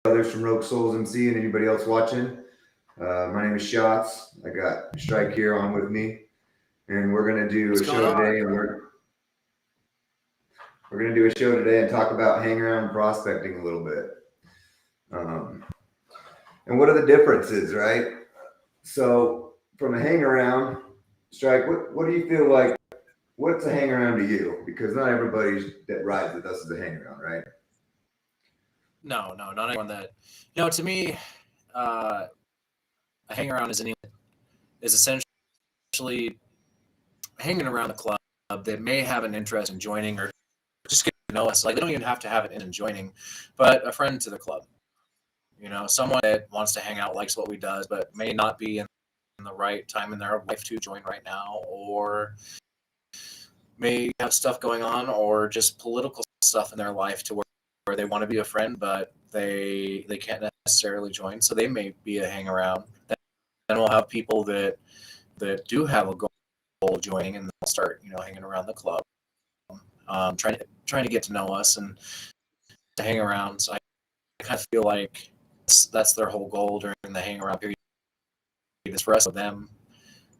others from Rogue Souls MC and anybody else watching. My name is Shots. I got Strike here on with me, and we're gonna do a show today, and we're gonna do a show today and talk about Hangaround and Prospecting a little bit. And what are the differences, right? So, from a hangaround, Strike, what do you feel like? What's a hangaround to you? Because not everybody that rides with us is a hangaround, right? No, not anyone that. To me, a hangaround is essentially hanging around the club that may have an interest in joining or just get to know us. Like, they don't even have to have it in joining, but a friend to the club. Someone that wants to hang out, likes what we does, but may not be in the right time in their life to join right now, or may have stuff going on, or just political stuff in their life to where they want to be a friend, but they can't necessarily join. So they may be a hang around. Then we'll have people that do have a goal of joining, and they'll start hanging around the club, trying to get to know us and to hang around. So I kind of feel like that's their whole goal during the hang around period, is for us to them,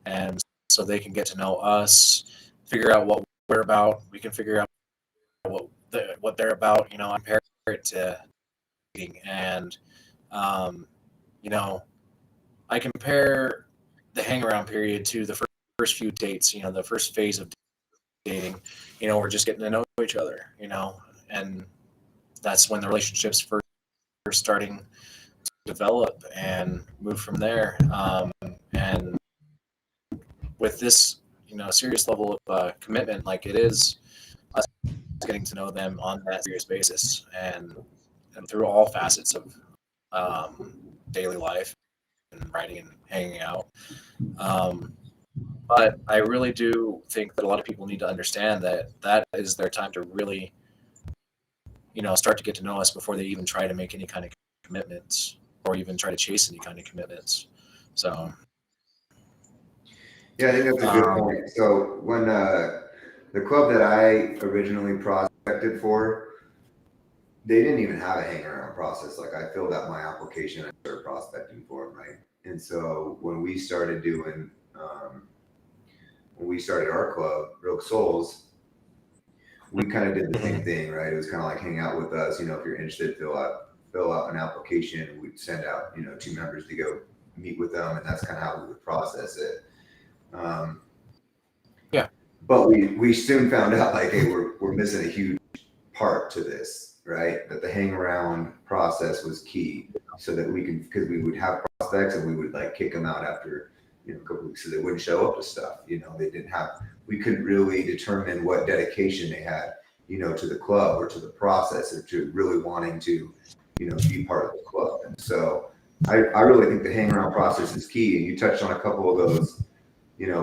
and so they can get to know us, figure out what we're about. We can figure out what they're about, compare it to dating. And I compare the hang around period to the first few dates, the first phase of dating. We're just getting to know each other, and that's when the relationships first starting to develop and move from there. And with this, serious level of commitment, like it is us getting to know them on that serious basis, and through all facets of daily life and writing and hanging out. But I really do think that a lot of people need to understand that is their time to really, start to get to know us before they even try to make any kind of commitments or even try to chase any kind of commitments. So, yeah, I think that's a good point. So when the club that I originally prospected for, they didn't even have a hang around process. Like, I filled out my application and started prospecting for them, right? And so when we started our club, Rogue Souls, we kind of did the same thing, right? It was kind of like, hang out with us. If you're interested, fill out an application. We'd send out, 2 members to go meet with them, and that's kind of how we would process it. Yeah. But we soon found out, like, hey, we're missing a huge part to this, right? That the hang around process was key, so that because we would have prospects and we would like kick them out after a couple weeks, so they wouldn't show up to stuff. We couldn't really determine what dedication they had, to the club or to the process, or to really wanting to, be part of the club. And so I really think the hang around process is key. And you touched on a couple of those,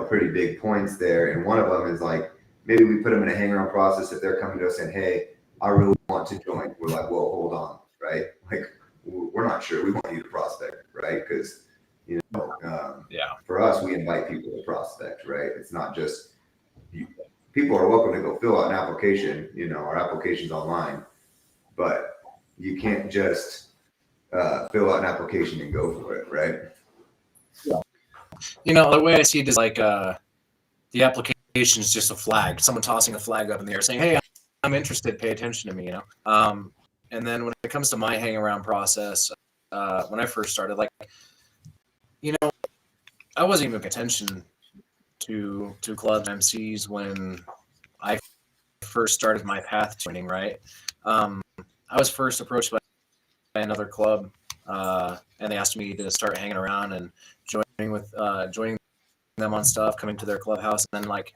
pretty big points there. And one of them is like, maybe we put them in a hang around process if they're coming to us saying, hey, I really want to join. We're like, well, hold on, right? Like, we're not sure. We want you to prospect, right? Because, for us, we invite people to prospect, right? It's not just people are welcome to go fill out an application. Our application's online, but you can't just fill out an application and go for it, right? The way I see it is like the application is just a flag, someone tossing a flag up in the air saying, hey, I'm interested, pay attention to me, And then when it comes to my hang around process, when I first started, like, I wasn't even paying attention to clubs, MCs when I first started my path to joining, right? I was first approached by another club, and they asked me to start hanging around and joining them on stuff, coming to their clubhouse. And then, like,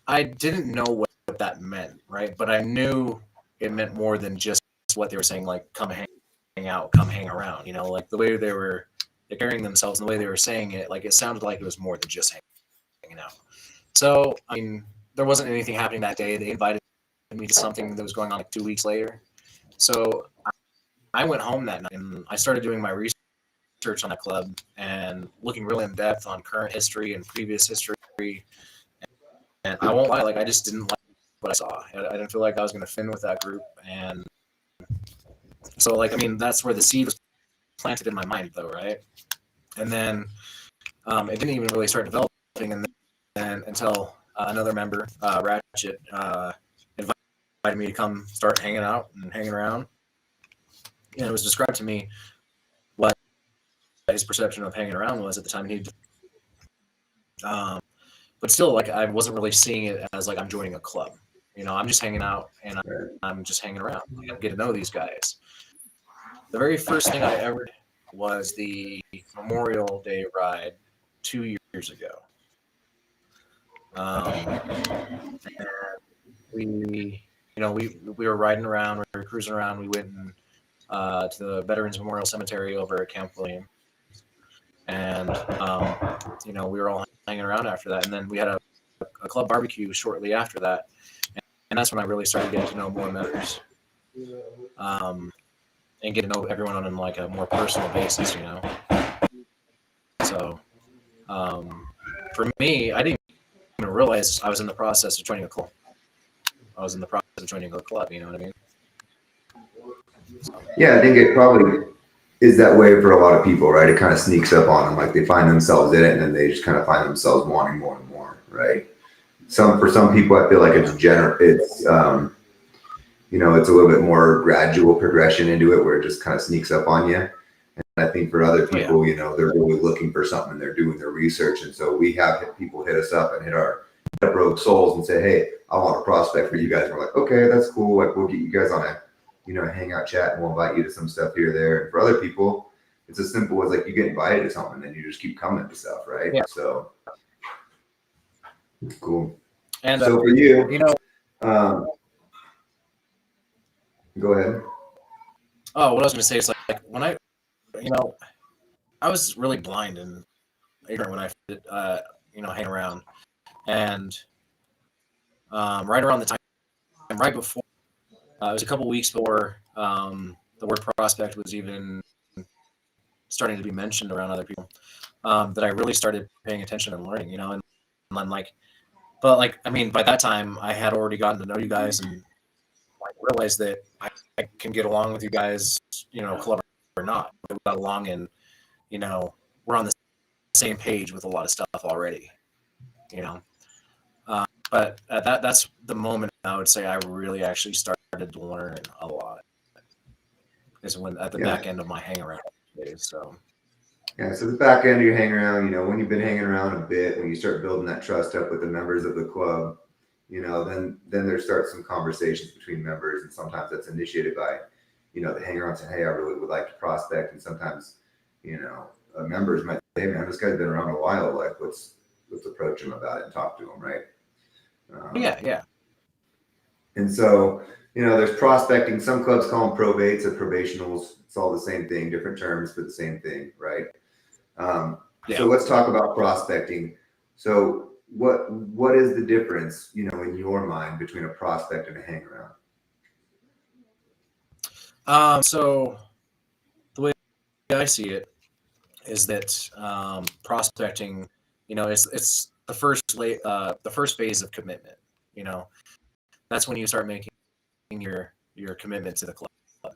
I didn't know what that meant, right? But I knew it meant more than just what they were saying, like, come hang out, come hang around, like the way they were carrying themselves and the way they were saying it, like, it sounded like it was more than just hanging out. So, I mean, there wasn't anything happening that day. They invited me to something that was going on like 2 weeks later. So I went home that night and I started doing my research on that club and looking really in depth on current history and previous history. And I won't lie, like, I just didn't like what I saw. I didn't feel like I was going to fit in with that group. And So like, I mean, that's where the seed was planted in my mind, though, right? And then it didn't even really start developing, and then until another member, Ratchet, invited me to come start hanging out and hanging around. And it was described to me what his perception of hanging around was at the time. Um, but still, like, I wasn't really seeing it as like I'm joining a club. I'm just hanging out and I'm just hanging around. I get to know these guys. The very first thing I ever did was the Memorial Day ride 2 years ago. We were riding around, we were cruising around. We went to the Veterans Memorial Cemetery over at Camp William, and we were all hanging around after that. And then we had a club barbecue shortly after that, and that's when I really started getting to know more members, and getting to know everyone on like a more personal basis. So for me, I didn't even realize I was in the process of joining a club. I was in the process of joining a club. You know what I mean? Yeah, I think it probably is that way for a lot of people, right? It kind of sneaks up on them, like they find themselves in it, and then they just kind of find themselves wanting more and more, right? For some people, I feel like it's it's a little bit more gradual progression into it, where it just kind of sneaks up on you. And I think for other people, they're really looking for something, and they're doing their research, and so we have people hit us up and hit our rogue souls and say, "Hey, I want a prospect for you guys." And we're like, "Okay, that's cool. Like, we'll get you guys on a hangout chat, and we'll invite you to some stuff here or there." And for other people, it's as simple as like you get invited to something and you just keep coming to stuff, right? Yeah. So cool. And so for you, go ahead. Oh, what I was going to say is like when I was really blind and ignorant when I hang around, and right around the time, right before, it was a couple weeks before the word prospect was even starting to be mentioned around other people, that I really started paying attention and learning. And I'm like, but like, I mean, by that time I had already gotten to know you guys and like realized that I can get along with you guys, club or not. We got along, and we're on the same page with a lot of stuff already. But that's the moment I would say I really actually started to learn a lot. Is when at the back end of my hang around days. So so the back end of your hang around, when you've been hanging around a bit, when you start building that trust up with the members of the club, then there starts some conversations between members, and sometimes that's initiated by, the hanger on saying, "Hey, I really would like to prospect," and sometimes, members might say, "Hey, man, this guy's been around a while. Like, let's approach him about it and talk to him," right? Yeah. And so, there's prospecting. Some clubs call them probates or probationals. It's all the same thing, different terms for the same thing, right? So let's talk about prospecting. So what is the difference, in your mind, between a prospect and a hang around? So the way I see it is that prospecting, it's the first phase of commitment. That's when you start making your commitment to the club.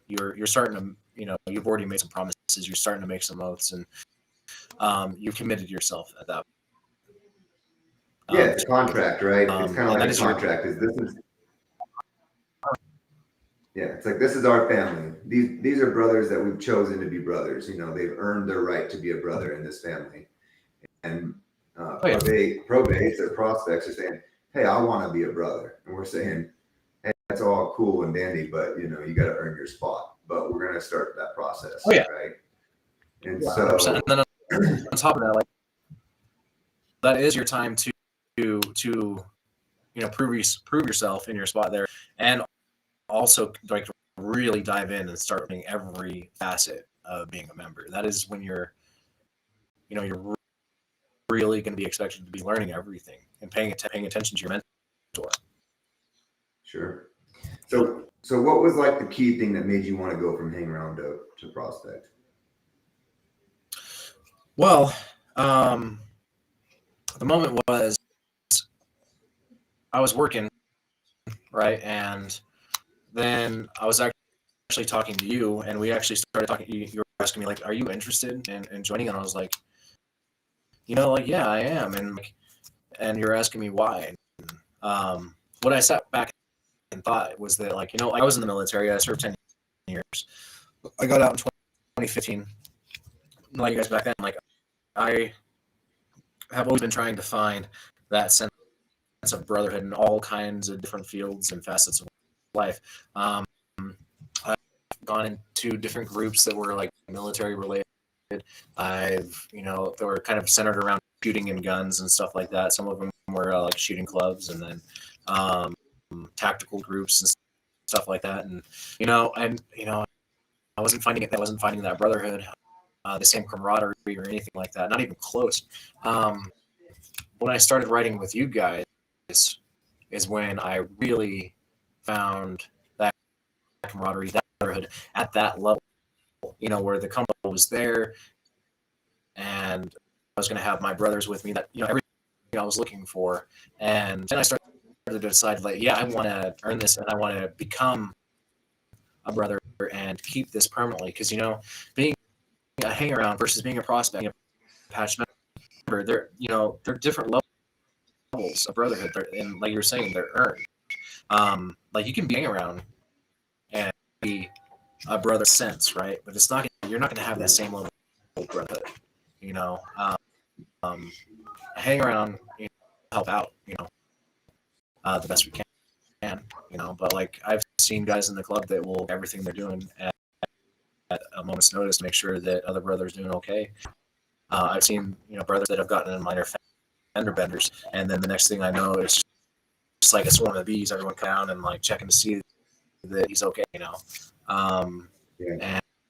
You're starting to, you've already made some promises. You're starting to make some oaths, and you've committed yourself at that. It's a contract, right? It's kind of like a contract. It's like, this is our family. These are brothers that we've chosen to be brothers. They've earned their right to be a brother in this family. And probates or prospects are saying, "Hey, I want to be a brother," and we're saying, "Hey, that's all cool and dandy, but you got to earn your spot. But we're going to start that process, right?" And so, 100%. And then on top of that, like, that is your time to prove yourself in your spot there, and also like really dive in and start learning every facet of being a member. That is when you're really going to be expected to be learning everything and paying attention to your mentor. Sure. So what was like the key thing that made you want to go from hang around to prospect? Well, the moment was I was working, right, and then I was actually talking to you, and we actually started talking. You were asking me like, "Are you interested in joining?" And I was like, like, yeah, I am. And you're asking me why. What I sat back and thought was that, like, I was in the military. I served 10 years. I got out in 2015. Like you guys back then, like, I have always been trying to find that sense of brotherhood in all kinds of different fields and facets of life. I've gone into different groups that were like military related. They were kind of centered around shooting and guns and stuff like that. Some of them were like shooting clubs, and then tactical groups and stuff like that. And I wasn't finding it. I wasn't finding that brotherhood, the same camaraderie or anything like that. Not even close. When I started writing with you guys, is when I really found that camaraderie, that brotherhood at that level. Where the company was there, and I was going to have my brothers with me. That everything I was looking for, and then I started to decide, like, yeah, I want to earn this, and I want to become a brother and keep this permanently. Because being a hangaround versus being a prospect, a patch member, they're different levels of brotherhood, and like you were saying, they're earned. Like you can be around and be a brother sense, right? But you're not going to have that same level of brotherhood. Hang around, help out, the best we can, But like I've seen guys in the club that will everything they're doing at a moment's notice to make sure that other brothers doing okay. I've seen brothers that have gotten in minor fender benders, and then the next thing I know, it's just like a swarm of bees. Everyone come down and like checking to see that he's okay, Yeah.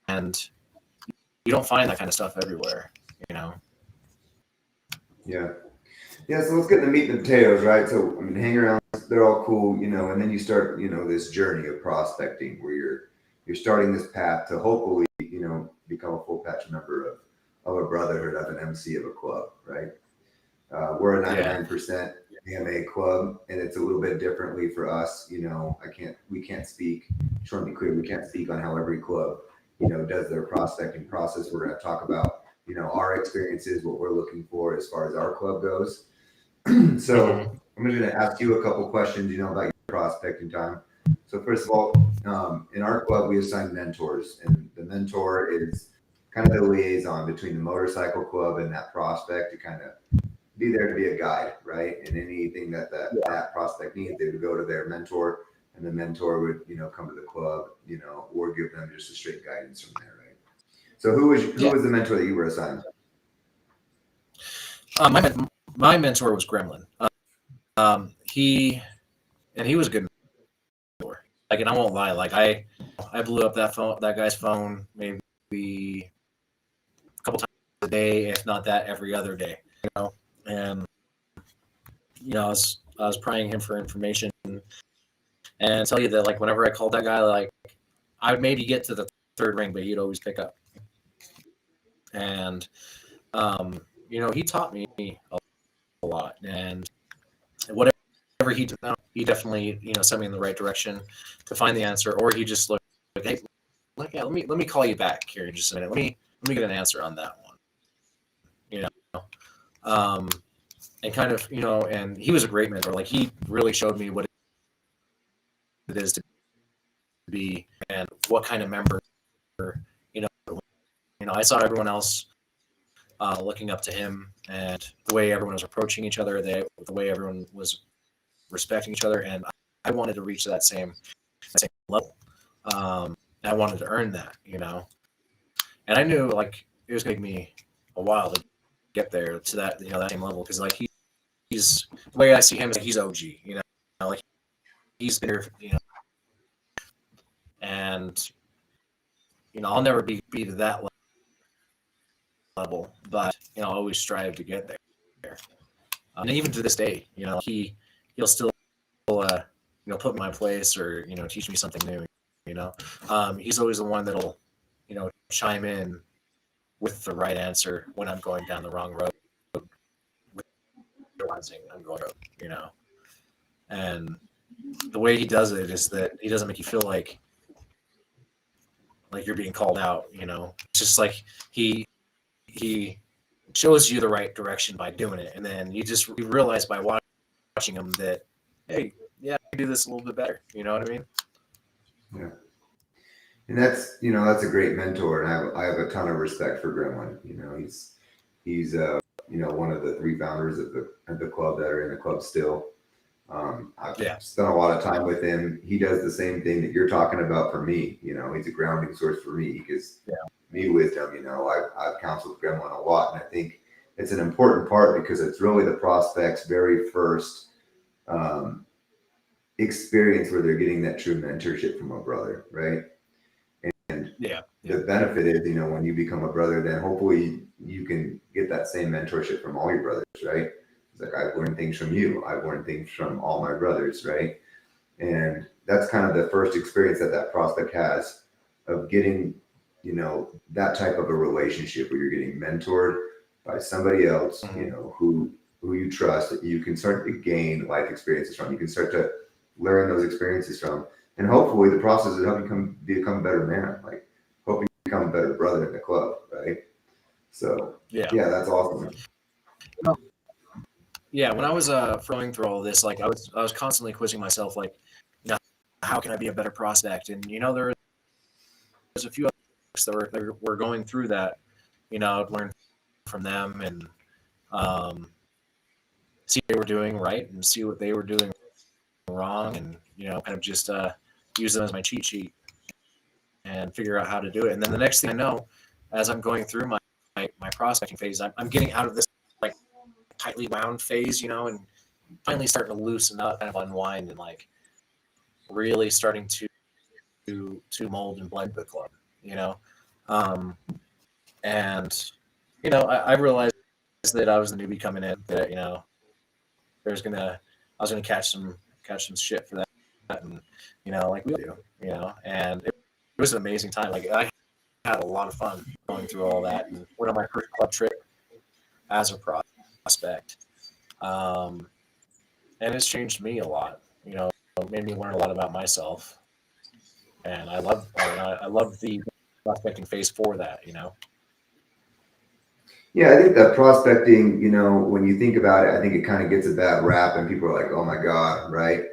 and you don't find that kind of stuff everywhere, Yeah. Yeah, so let's get to the meat and potatoes, right? So, I mean, hang around, they're all cool, and then you start, this journey of prospecting where you're starting this path to hopefully, become a full patch member of a brotherhood, of an MC of a club, right? We're a 99% AMA club, and it's a little bit differently for us. We can't speak, just want to be clear, we can't speak on how every club, does their prospecting process. We're going to talk about, our experiences, what we're looking for as far as our club goes. So I'm going to ask you a couple questions, about your prospecting time. So first of all, in our club, we assign mentors, and the mentor is kind of the liaison between the motorcycle club and that prospect to kind of be there to be a guide, right? And anything that prospect needs, they would go to their mentor, and the mentor would, come to the club, or give them just a straight guidance from there, right? So who was the mentor that you were assigned? My mentor was Gremlin. He was a good mentor. Like, and I won't lie, like I blew up that guy's phone maybe a couple times a day, if not that every other day. And I was prying him for information, and tell you that, like, whenever I called that guy, like, I would maybe get to the third ring, but he'd always pick up. And he taught me a lot, and whatever he did, he definitely sent me in the right direction to find the answer, or he just looked like, hey, let me call you back here in just a minute. Let me get an answer on that one. And kind of and he was a great mentor. Like, he really showed me what it is to be and what kind of member. I saw everyone else looking up to him, and the way everyone was approaching each other, the way everyone was respecting each other, and I wanted to reach that same level. I wanted to earn that, and I knew, like, it was going to take me a while to get there to that, that same level, because, like, he's the way I see him is like he's OG, like he's been here, and I'll never be to that level, but I always strive to get there. And even to this day, he'll still put me in my place, or teach me something new. He's always the one that'll chime in with the right answer when I'm going down the wrong road, realizing I'm going road. And the way he does it is that he doesn't make you feel like like you're being called out. It's just like he shows you the right direction by doing it, and then you realize by watching him that, hey, yeah, I can do this a little bit better. You know what I mean? Yeah. And that's a great mentor, and I have a ton of respect for Gremlin. He's one of the three founders of the club that are in the club still. I've spent a lot of time with him. He does the same thing that you're talking about for me. He's a grounding source for me. He gives me wisdom. I've counseled Gremlin a lot, and I think it's an important part because it's really the prospect's very first experience where they're getting that true mentorship from a brother, right? And the benefit is, when you become a brother, then hopefully you can get that same mentorship from all your brothers, right? It's like, I've learned things from you. I've learned things from all my brothers, right? And that's kind of the first experience that prospect has of getting, that type of a relationship where you're getting mentored by somebody else, who you trust, that you can start to gain life experiences from. You can start to learn those experiences from. And hopefully the process will help you become a better man, like hope you become a better brother in the club, right? So yeah, that's awesome. Yeah, when I was going through all this, like I was constantly quizzing myself, like, how can I be a better prospect? And there's a few others that were going through that. I'd learn from them and see what they were doing right and see what they were doing wrong, and kind of just use them as my cheat sheet and figure out how to do it. And then the next thing I know, as I'm going through my prospecting phase, I'm getting out of this like tightly wound phase, and finally starting to loosen up, kind of unwind, and like really starting to mold and blend the club, and I realized that I was the newbie coming in, that I was gonna catch some shit for that, and like we do, and it was an amazing time. Like I had a lot of fun going through all that, and went on my first club trip as a prospect, and it's changed me a lot. It made me learn a lot about myself, and I love the prospecting phase for that. Yeah, I think that prospecting, when you think about it, I think it kind of gets a bad rap, and people are like, "Oh my God," right?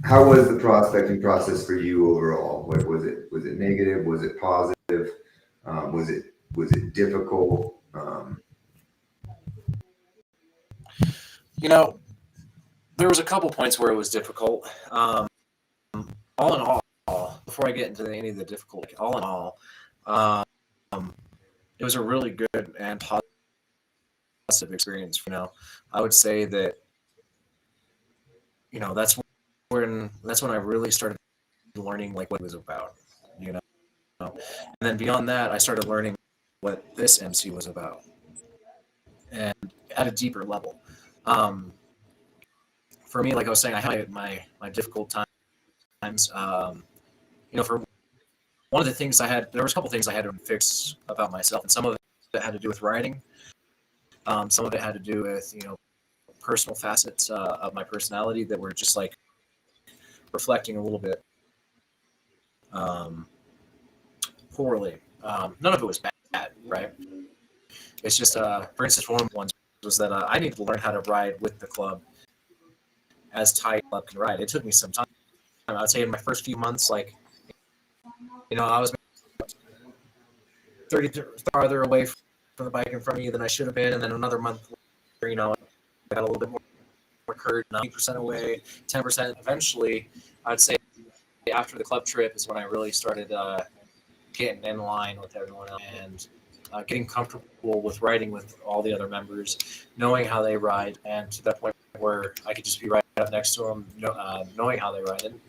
How was the prospecting process for you overall? What was it? Was it negative? Was it positive? Was it difficult? There was a couple points where it was difficult. All in all, before I get into any of the difficulty, all in all, it was a really good and positive experience. I would say that that's when I really started learning like what it was about. And then beyond that, I started learning what this MC was about, and at a deeper level. For me, like I was saying, I had my difficult times. For one of the things there was a couple things I had to fix about myself, and some of it had to do with writing. Some of it had to do with personal facets of my personality that were just like reflecting a little bit poorly. None of it was bad, right? It's just, for instance, one of the ones was that I needed to learn how to ride with the club as tight as the club can ride. It took me some time. I would say in my first few months, like, I was 30 farther away from the bike in front of you than I should have been, and then another month later, I got a little bit more courage, 90% away, 10%. Eventually, I'd say after the club trip is when I really started getting in line with everyone else, and getting comfortable with riding with all the other members, knowing how they ride, and to that point where I could just be right up next to them, knowing how they ride. And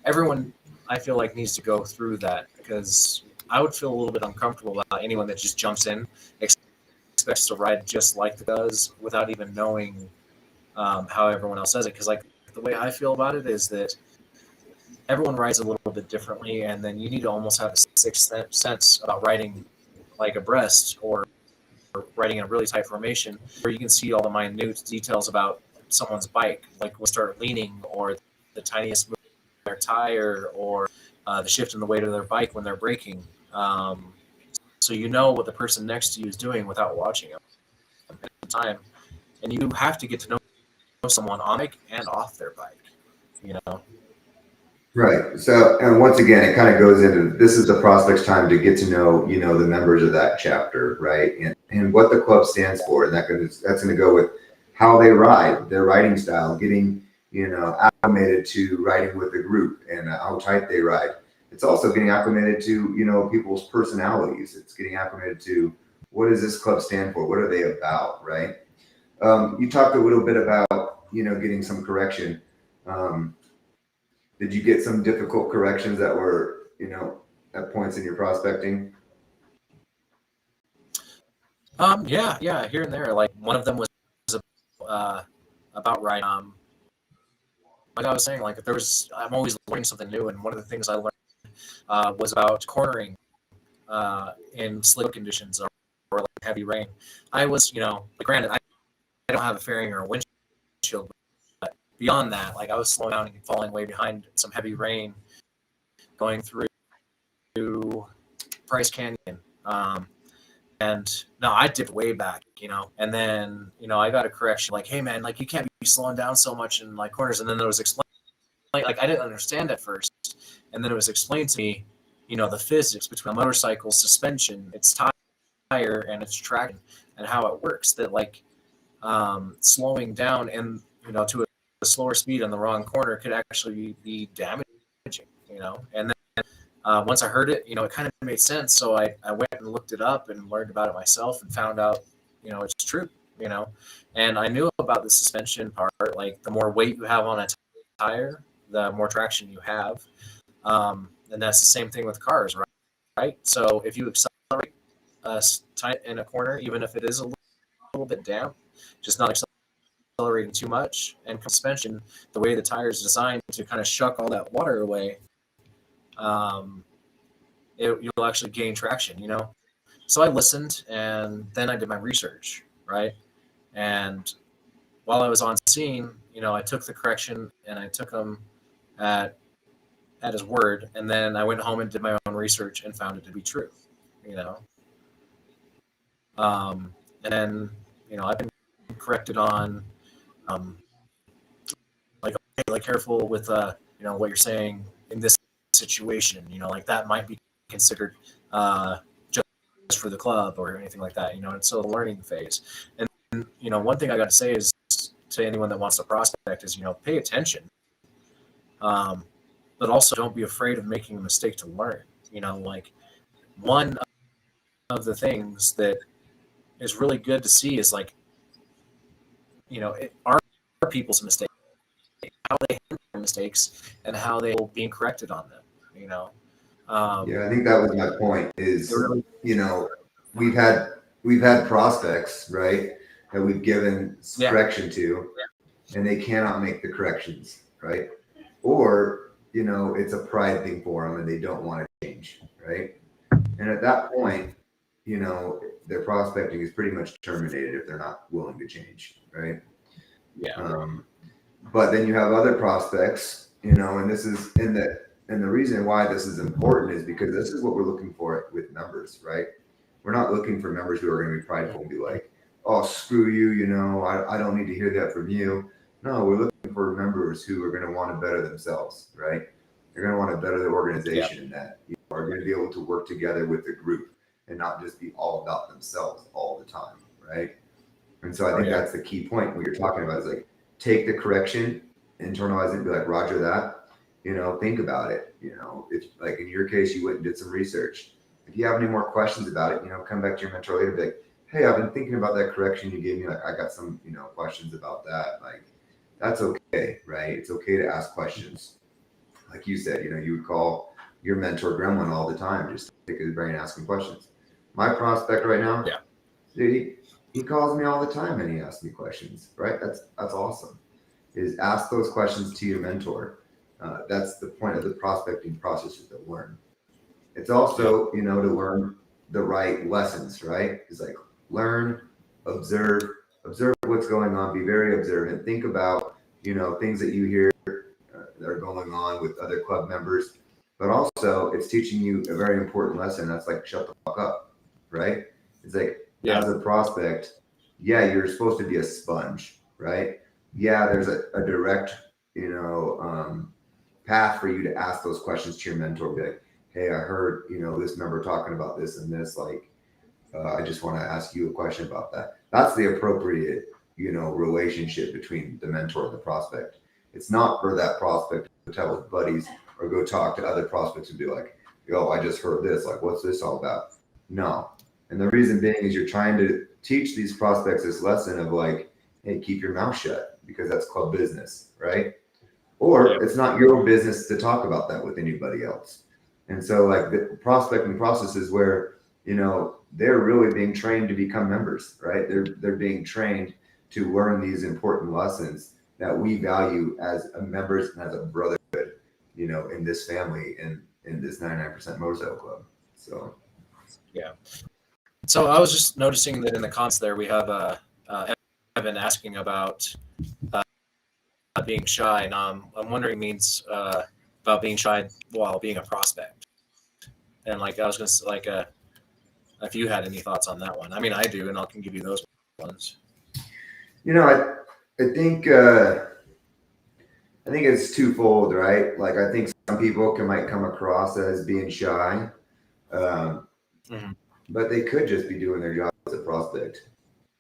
everyone, I feel like, needs to go through that, because I would feel a little bit uncomfortable about anyone that just jumps in, expects to ride just like the does without even knowing how everyone else does it. Because like the way I feel about it is that everyone rides a little bit differently, and then you need to almost have a sixth sense about riding like abreast, or riding in a really tight formation, where you can see all the minute details about someone's bike, like will start leaning, or the tiniest their tire or the shift in the weight of their bike when they're braking. So you know what the person next to you is doing without watching them at the time. And you have to get to know someone on bike and off their bike, you know? Right. So, and once again, it kind of goes into, this is the prospect's time to get to know, the members of that chapter, right? And what the club stands for. And that's going to go with how they ride, their riding style, getting, acclimated to riding with the group and how tight they ride. It's also getting acclimated to, people's personalities. It's getting acclimated to what does this club stand for? What are they about, right? You talked a little bit about, getting some correction. Did you get some difficult corrections that were, at points in your prospecting? Yeah, here and there. Like one of them was about riding. Like I was saying, like I'm always learning something new, and one of the things I learned was about cornering in slick conditions or like heavy rain. I was, granted, I don't have a fairing or a windshield, but beyond that, like I was slowing down and falling way behind some heavy rain going through Price Canyon. And no, I dipped way back, and then, I got a correction like, hey man, like you can't be slowing down so much in like corners. And then there was explained, like I didn't understand at first. And then it was explained to me, the physics between a motorcycle suspension, its tire and its traction and how it works, that like slowing down and, to a slower speed on the wrong corner could actually be damaging, and then once I heard it, it kind of made sense. So I went and looked it up and learned about it myself and found out, it's true, and I knew about the suspension part. Like the more weight you have on a tire, the more traction you have. And that's the same thing with cars, right? So if you accelerate tight in a corner, even if it is a little bit damp, just not accelerating too much, and suspension, the way the tire is designed to kind of shuck all that water away, you'll actually gain traction, So I listened, and then I did my research, right? And while I was on scene, I took the correction and I took him at his word, and then I went home and did my own research and found it to be true, and then, I've been corrected on, like careful with, what you're saying in this situation, like that might be considered just for the club or anything like that, and so the learning phase. And, one thing I got to say is to anyone that wants to prospect is, pay attention, but also don't be afraid of making a mistake to learn. Like one of the things that is really good to see is like, are people's mistakes, how they handle their mistakes, and how they will be corrected on them. Yeah, I think that was my point. Is really, we've had prospects, right, that we've given correction to, and they cannot make the corrections, right? Or it's a pride thing for them, and they don't want to change, right? And at that point, their prospecting is pretty much terminated if they're not willing to change, right? Yeah. But then you have other prospects, and this is and the reason why this is important is because this is what we're looking for with members, right? We're not looking for members who are going to be prideful and be like, oh, screw you, I don't need to hear that from you. No, we're looking for members who are going to want to better themselves, right? They're going to want to better their organization, and that are going to be able to work together with the group and not just be all about themselves all the time, right? And so I think that's the key point. What you're talking about is like, take the correction, internalize it, and be like, Roger that. Think about it. If like in your case, you went and did some research. If you have any more questions about it, come back to your mentor later. Be like, hey, I've been thinking about that correction you gave me. Like, I got some, questions about that. Like, that's okay, right? It's okay to ask questions. Like you said, you would call your mentor Gremlin all the time, just to pick his brain, asking questions. My prospect right now, dude, he calls me all the time and he asks me questions, right? That's awesome. Is ask those questions to your mentor. That's the point of the prospecting process, is to learn. It's also, to learn the right lessons, right? It's like learn, observe what's going on, be very observant. Think about, things that you hear that are are going on with other club members, but also it's teaching you a very important lesson. That's like, shut the fuck up, right? It's like, as a prospect, yeah, you're supposed to be a sponge, right? Yeah, there's a direct, path for you to ask those questions to your mentor. Be like, hey, I heard, this member talking about this and this, like, I just want to ask you a question about that. That's the appropriate, relationship between the mentor and the prospect. It's not for that prospect to tell his buddies or go talk to other prospects and be like, yo, I just heard this. Like, what's this all about? No. And the reason being is you're trying to teach these prospects this lesson of like, hey, keep your mouth shut, because that's club business, right? Or it's not your business to talk about that with anybody else. And so like the prospecting process is where, they're really being trained to become members, right? They're being trained to learn these important lessons that we value as members and as a brotherhood, in this family and in this 99% Motorcycle Club. So, yeah. So I was just noticing that in the comments there, we have Evan asking about being shy, and I'm wondering means about being shy while being a prospect. And like I was gonna like if you had any thoughts on that one. I mean, I do, and I can give you those ones. I think it's twofold, right? Like I think some people might come across as being shy, but they could just be doing their job as a prospect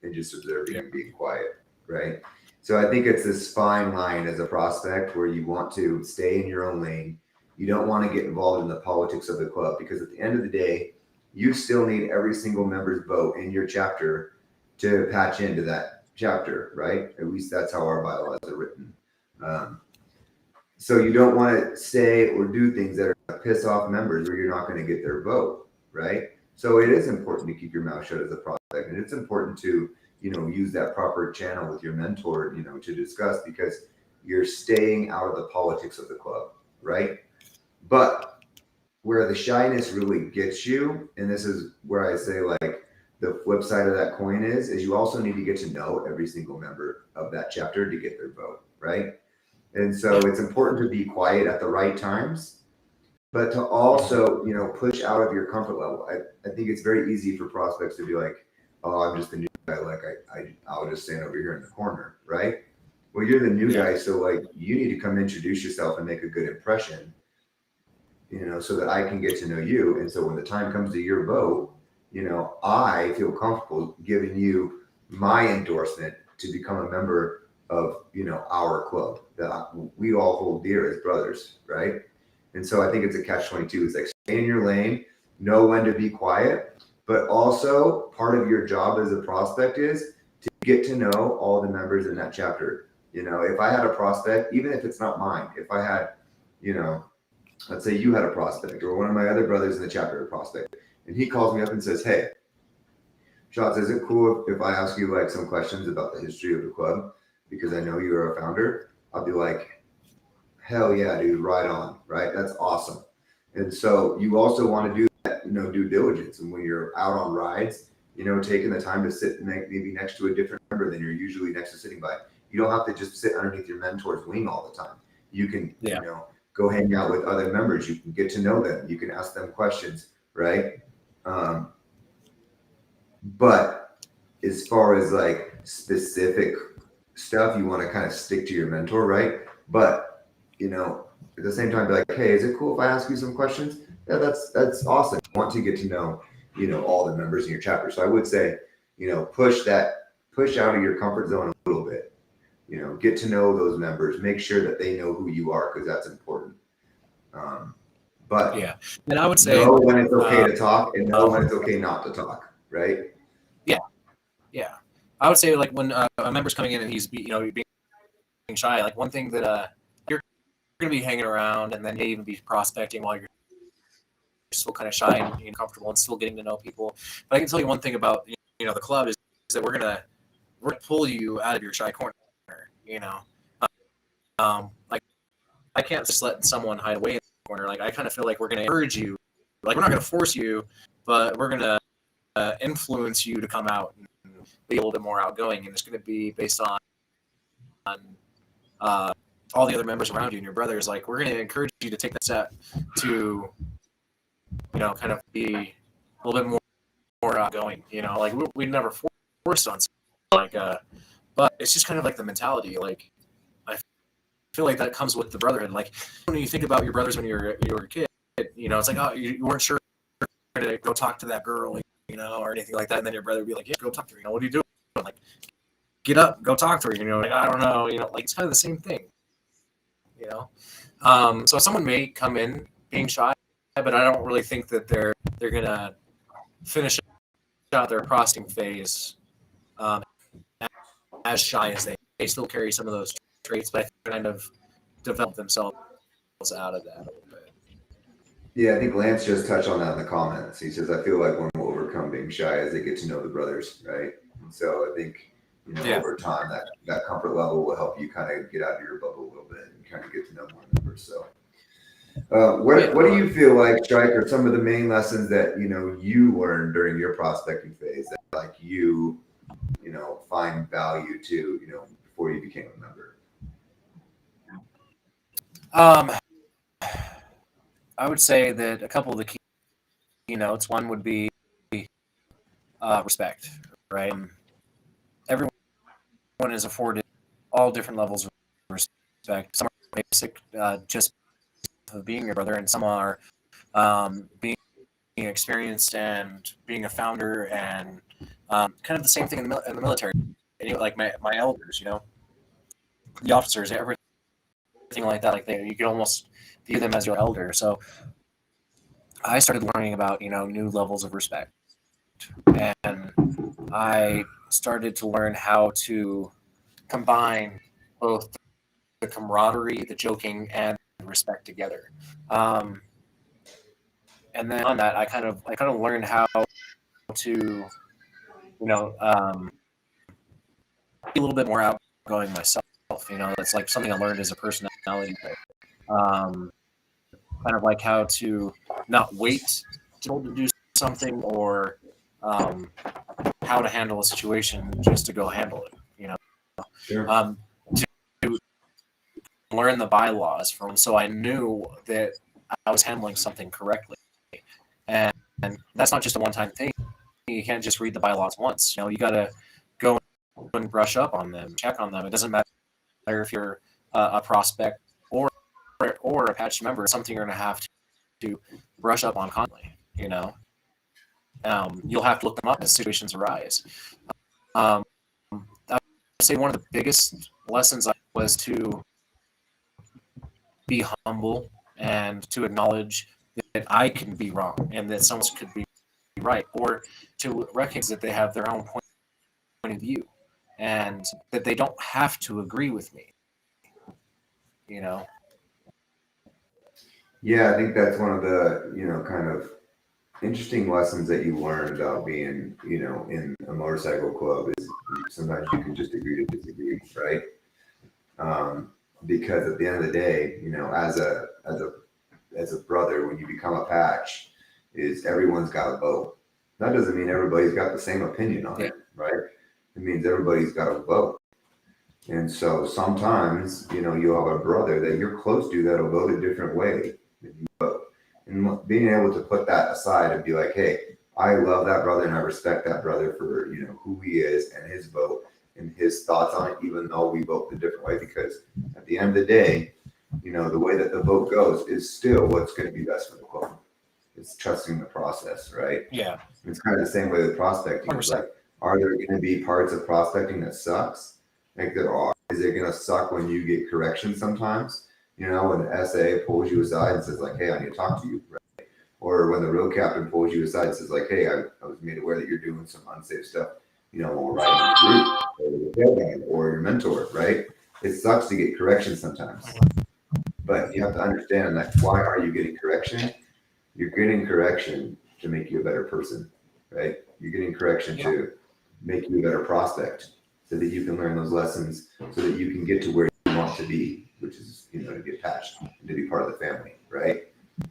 and just observing and being quiet, right? So I think it's this fine line as a prospect where you want to stay in your own lane. You don't want to get involved in the politics of the club, because at the end of the day, you still need every single member's vote in your chapter to patch into that chapter, right? At least that's how our bylaws are written. So you don't want to say or do things that are going to piss off members, or you're not going to get their vote, right? So it is important to keep your mouth shut as a prospect, and it's important to use that proper channel with your mentor, to discuss, because you're staying out of the politics of the club, right? But where the shyness really gets you, and this is where I say like the flip side of that coin is you also need to get to know every single member of that chapter to get their vote, right? And so it's important to be quiet at the right times, but to also, push out of your comfort level. I think it's very easy for prospects to be like, oh, I'm just the new guy. Like I'll just stand over here in the corner, right? Well, you're the new guy. So like you need to come introduce yourself and make a good impression, so that I can get to know you. And so when the time comes to your vote, I feel comfortable giving you my endorsement to become a member of, our club that we all hold dear as brothers, right? And so I think it's a catch-22. It's like, stay in your lane, know when to be quiet, but also part of your job as a prospect is to get to know all the members in that chapter. If I had a prospect, even if it's not mine, if I had, let's say you had a prospect, or one of my other brothers in the chapter, a prospect, and he calls me up and says, hey, Shots, is it cool if I ask you like some questions about the history of the club? Because I know you're a founder. I'll be like, hell yeah, dude, right on, right? That's awesome. And so you also want to do that, due diligence. And when you're out on rides, taking the time to sit maybe next to a different member than you're usually next to sitting by. You don't have to just sit underneath your mentor's wing all the time. You can, go hang out with other members. You can get to know them. You can ask them questions, right? But as far as like specific stuff, you want to kind of stick to your mentor, right? But at the same time, be like, hey, is it cool if I ask you some questions? Yeah, that's awesome. I want to get to know, all the members in your chapter. So I would say, push out of your comfort zone a little bit. Get to know those members. Make sure that they know who you are, because that's important. But yeah, and I would say know when it's okay to talk, and know when it's okay not to talk, right? Yeah, I would say like when a member's coming in and he's being shy, like one thing that you're going to be hanging around, and then maybe even be prospecting while you're still kind of shy and comfortable and still getting to know people. But I can tell you one thing about the club is that we're gonna pull you out of your shy corner. Like I can't just let someone hide away in the corner. Like I kind of feel like we're gonna encourage you. Like we're not gonna force you, but we're gonna influence you to come out and be a little bit more outgoing, and it's going to be based on all the other members around you and your brothers, like, we're going to encourage you to take that step to, kind of be a little bit more outgoing, like we never forced on something like, but it's just kind of like the mentality. Like, I feel like that comes with the brotherhood. Like, when you think about your brothers when you were a kid, it's like, oh, you weren't sure to go talk to that girl, or anything like that. And then your brother would be like, yeah, go talk to her. What are you doing? Like, get up, go talk to her. Like, I don't know. Like, it's kind of the same thing. So someone may come in being shy, but I don't really think that they're gonna finish out their prospecting phase as shy as they still carry some of those traits, but I think they kind of develop themselves out of that a little bit. Yeah, I think Lance just touched on that in the comments. He says, I feel like one will overcome being shy as they get to know the brothers, right? And so I think, over time, that comfort level will help you kind of get out of your bubble a little bit and kind of get to know more members. So what do you feel like, Strike, are some of the main lessons that, you learned during your prospecting phase that, like, you find value to, before you became a member? I would say that a couple of the key notes, one would be respect, right? Everyone is afforded all different levels of respect. Some are basic, just of being your brother, and some are being experienced and being a founder, and kind of the same thing in the military. Like my elders, the officers, everything like that. Like, you can almost view them as your elder. So I started learning about new levels of respect, and I started to learn how to combine both the camaraderie, the joking, and respect together. And then on that, I kind of learned how to be a little bit more outgoing myself. That's like something I learned as a personality trait. Kind of like how to not wait to do something, or how to handle a situation just to go handle it. Sure. To learn the bylaws from, so I knew that I was handling something correctly, and that's not just a one-time thing. You can't just read the bylaws once. You got to go and brush up on them, check on them. It doesn't matter if you're a prospect or a patch member. It's something you're going to have to brush up on constantly. You'll have to look them up as situations arise. I would say one of the biggest lessons was to be humble and to acknowledge that I can be wrong and that someone could be right, or to recognize that they have their own point of view and that they don't have to agree with me. Yeah, I think that's one of the, kind of interesting lessons that you learned about being, in a motorcycle club is sometimes you can just agree to disagree, right? Because at the end of the day, as a brother, when you become a patch, is everyone's got a vote. That doesn't mean everybody's got the same opinion on it, right? It means everybody's got a vote. And so sometimes, you'll have a brother that you're close to that'll vote a different way than you vote. And being able to put that aside and be like, hey, I love that brother and I respect that brother for, who he is and his vote and his thoughts on it, even though we vote the different way, because at the end of the day, the way that the vote goes is still what's going to be best for the club. It's trusting the process, right? Yeah. It's kind of the same way with prospecting. It's like, are there going to be parts of prospecting that sucks? Like there are. Is it going to suck when you get correction sometimes? When the SA pulls you aside and says like, hey, I need to talk to you, right? Or when the road captain pulls you aside and says like, hey, I was made aware that you're doing some unsafe stuff, when we're riding in the group, or your or your mentor, right? It sucks to get correction sometimes. But you have to understand that why are you getting correction? You're getting correction to make you a better person, right? You're getting correction to make you a better prospect so that you can learn those lessons so that you can get to where you want to be, which is, to get patched and to be part of the family, right?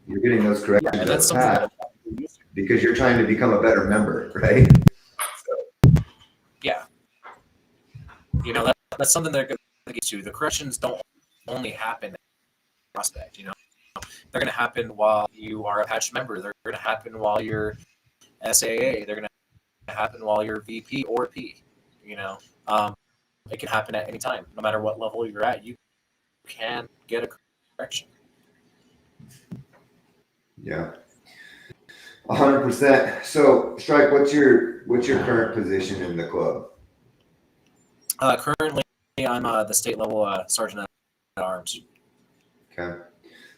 You're getting those corrections as a patch because you're trying to become a better member, right? So. Yeah. That's something that gets you. The corrections don't only happen at prospect. They're going to happen while you are a patch member. They're going to happen while you're SAA. They're going to happen while you're VP or P. Um, it can happen at any time, no matter what level you're at. You can get a correction. Yeah. 100%. So, Strike, what's your current position in the club? Currently, I'm the state level sergeant at arms. Okay.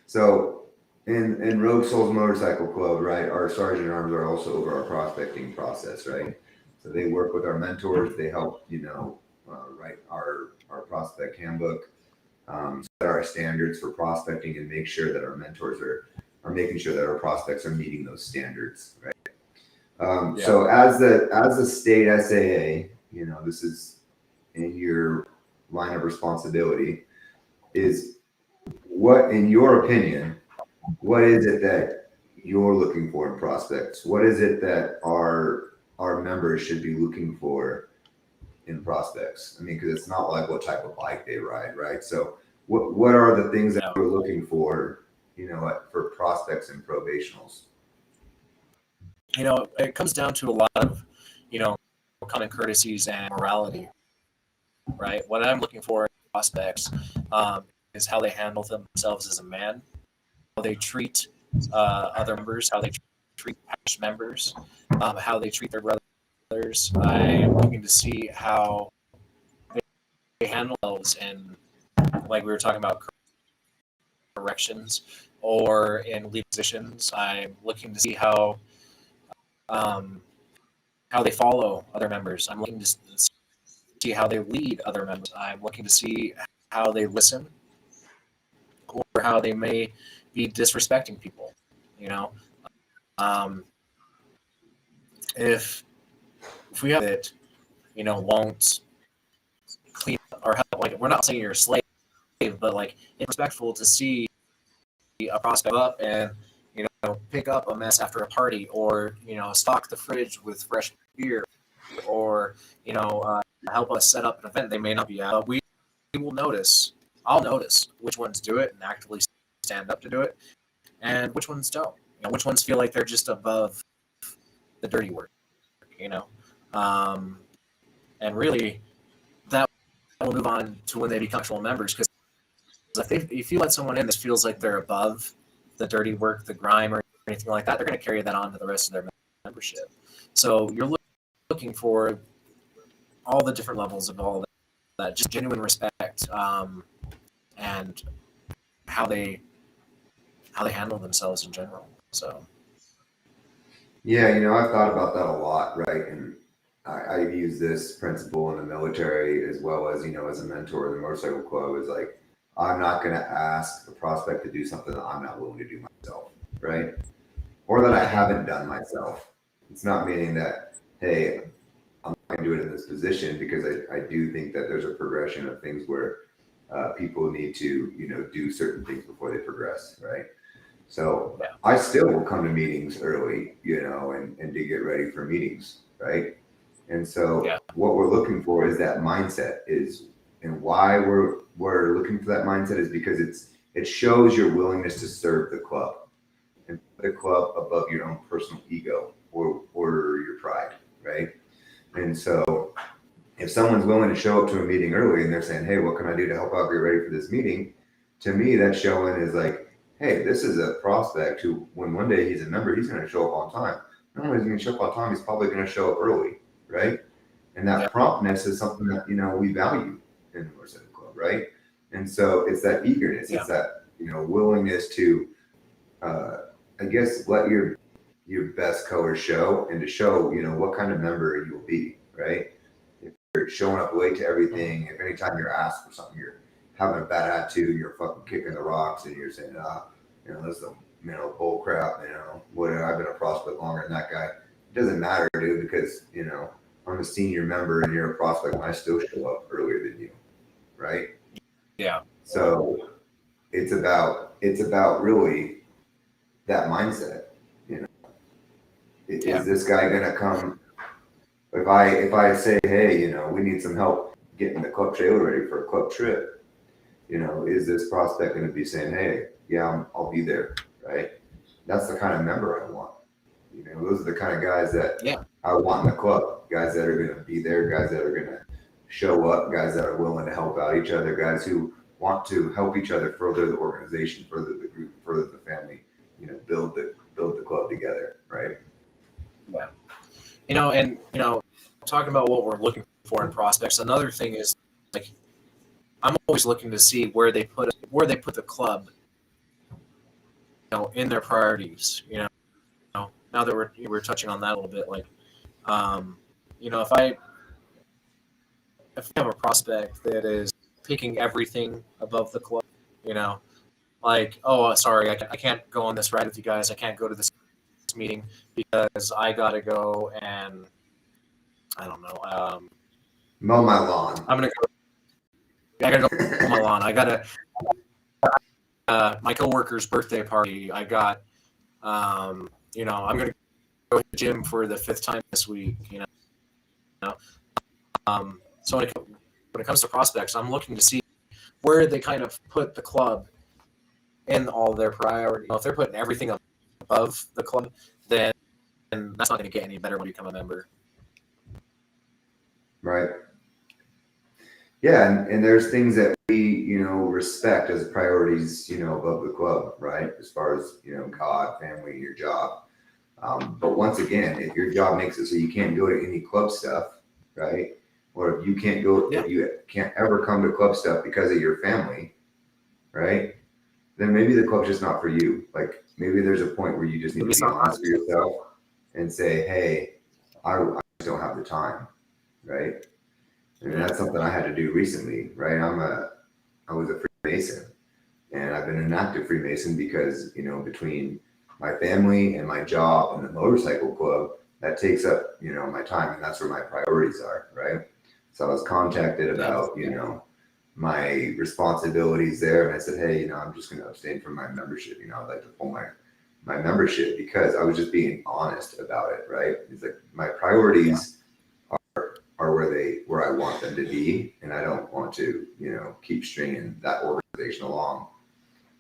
So, in Rogue Souls Motorcycle Club, right, our sergeant at arms are also over our prospecting process, right? So they work with our mentors. They help, write our prospect handbook, set our standards for prospecting, and make sure that our mentors are making sure that our prospects are meeting those standards, right? So as the state SAA, this is in your line of responsibility, is what, in your opinion, what is it that you're looking for in prospects? What is it that our members should be looking for in prospects? I mean, because it's not like what type of bike they ride, right? So what are the things that we're looking for, for prospects and probationals? It comes down to a lot of, common courtesies and morality, right? What I'm looking for in prospects is how they handle themselves as a man, how they treat other members, how they treat patch members, how they treat their brothers. I am looking to see how they handle themselves in, like we were talking about, corrections or in lead positions. I'm looking to see how they follow other members. I'm looking to see how they lead other members. I'm looking to see how they listen or how they may be disrespecting people. Um, if we have it, won't clean up or help. Like, we're not saying you're a slave, but like it's respectful to see a prospect up and pick up a mess after a party, or stock the fridge with fresh beer, or help us set up an event they may not be at. We will notice. I'll notice which ones do it and actively stand up to do it, and which ones don't. Which ones feel like they're just above the dirty work. And really that will move on to when they become actual members, because if you let someone in that feels like they're above the dirty work, the grime, or anything like that, they're going to carry that on to the rest of their membership. So you're looking for all the different levels of all that, just genuine respect, and how they handle themselves in general. So Yeah, I've thought about that a lot, right? And I use this principle in the military as well as, as a mentor in the motorcycle club, is like, I'm not going to ask the prospect to do something that I'm not willing to do myself, right? Or that I haven't done myself. It's not meaning that, hey, I'm not going to do it in this position, because I do think that there's a progression of things where people need to, do certain things before they progress, right? So I still will come to meetings early, and to get ready for meetings, right? And so what we're looking for is that mindset and why we're looking for that mindset is because it shows your willingness to serve the club and put the club above your own personal ego or your pride, right? And so if someone's willing to show up to a meeting early and they're saying, hey, what can I do to help out get ready for this meeting? To me, that's showing is like, hey, this is a prospect who, when one day he's a member, he's going to show up on time. Not only is he going to show up on time, he's probably going to show up early, right? And that promptness is something that, we value in the motorcycle club, right? And so it's that eagerness, it's that, willingness to, I guess, let your best colors show, and to show, what kind of member you'll be, right? If you're showing up late to everything, if anytime you're asked for something, you're having a bad attitude, you're fucking kicking the rocks, and you're saying, this is bull crap, whatever, I've been a prospect longer than that guy. It doesn't matter, dude, because, I'm a senior member and you're a prospect and I still show up earlier than you, right? Yeah. So it's about really that mindset, Is this guy gonna come? If I say, hey, we need some help getting the club trailer ready for a club trip, is this prospect going to be saying, hey, yeah, I'll be there, right? That's the kind of member I want. Those are the kind of guys that I want in the club. Guys that are going to be there, guys that are going to show up, guys that are willing to help out each other, guys who want to help each other further the organization, further the group, further the family, build the club together, right? Yeah. And talking about what we're looking for in prospects, another thing is like I'm always looking to see where they put the club, in their priorities. Now that we're touching on that a little bit, like, if we have a prospect that is picking everything above the club, like, oh, sorry, I can't go on this ride with you guys. I can't go to this meeting because I gotta go and I don't know. Mow my lawn. I gotta go mow my lawn. I gotta my coworker's birthday party. I got I'm gonna go to the gym for the 5th time this week. So when it comes to prospects, I'm looking to see where they kind of put the club in all their priorities. If they're putting everything above the club, then that's not going to get any better when you become a member. Right. Yeah, and there's things that we, respect as priorities, above the club, right? As far as, God, family, your job. But once again, if your job makes it so you can't go to any club stuff, right? Or if you can't go, if you can't ever come to club stuff because of your family, right? Then maybe the club's just not for you. Like maybe there's a point where you just need to be honest with yourself and say, hey, I just don't have the time, right? And that's something I had to do recently, right? I was a Freemason, and I've been an active Freemason because, between my family and my job and the motorcycle club, that takes up, my time, and that's where my priorities are, right? So I was contacted about, my responsibilities there, and I said, hey, I'm just going to abstain from my membership. I'd like to pull my membership because I was just being honest about it, right? It's like my priorities are where I want them to be, and I don't want to, keep stringing that organization along.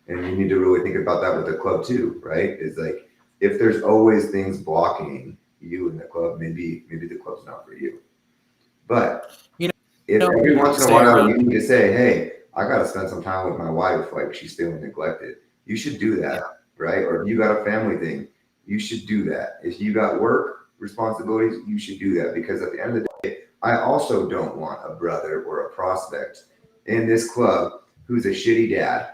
And you need to really think about that with the club too, right? It's like if there's always things blocking you in the club, maybe the club's not for you. But if every once in a while you need to say, hey, I got to spend some time with my wife, like she's feeling neglected, you should do that, right? Or if you got a family thing, you should do that. If you got work responsibilities, you should do that, because at the end of the day, I also don't want a brother or a prospect in this club who's a shitty dad,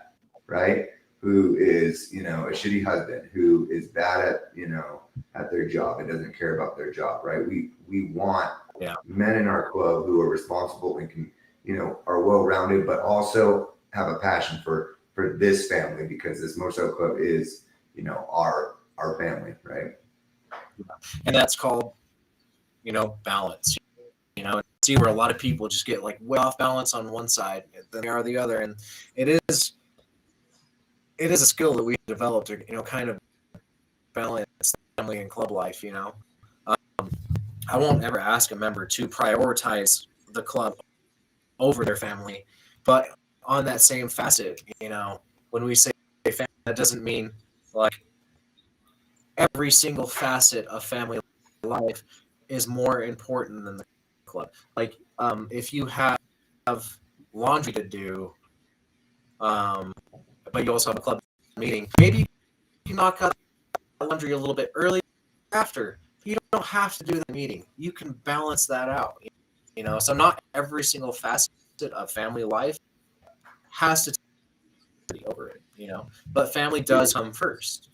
right? Who is, a shitty husband, who is bad at, at their job and doesn't care about their job, right? We want men in our club who are responsible and can, are well-rounded, but also have a passion for this family, because this motorcycle club is, our family, right? And that's called, balance. See where a lot of people just get like way off balance on one side than they are the other, and it is a skill that we developed to kind of balance family and club life. I won't ever ask a member to prioritize the club over their family, but on that same facet, when we say family, that doesn't mean like every single facet of family life is more important than the club. Like if you have laundry to do, but you also have a club meeting, maybe you can knock out the laundry a little bit early after. You don't have to do the meeting. You can balance that out. So not every single facet of family life has to take over it. But family does come first.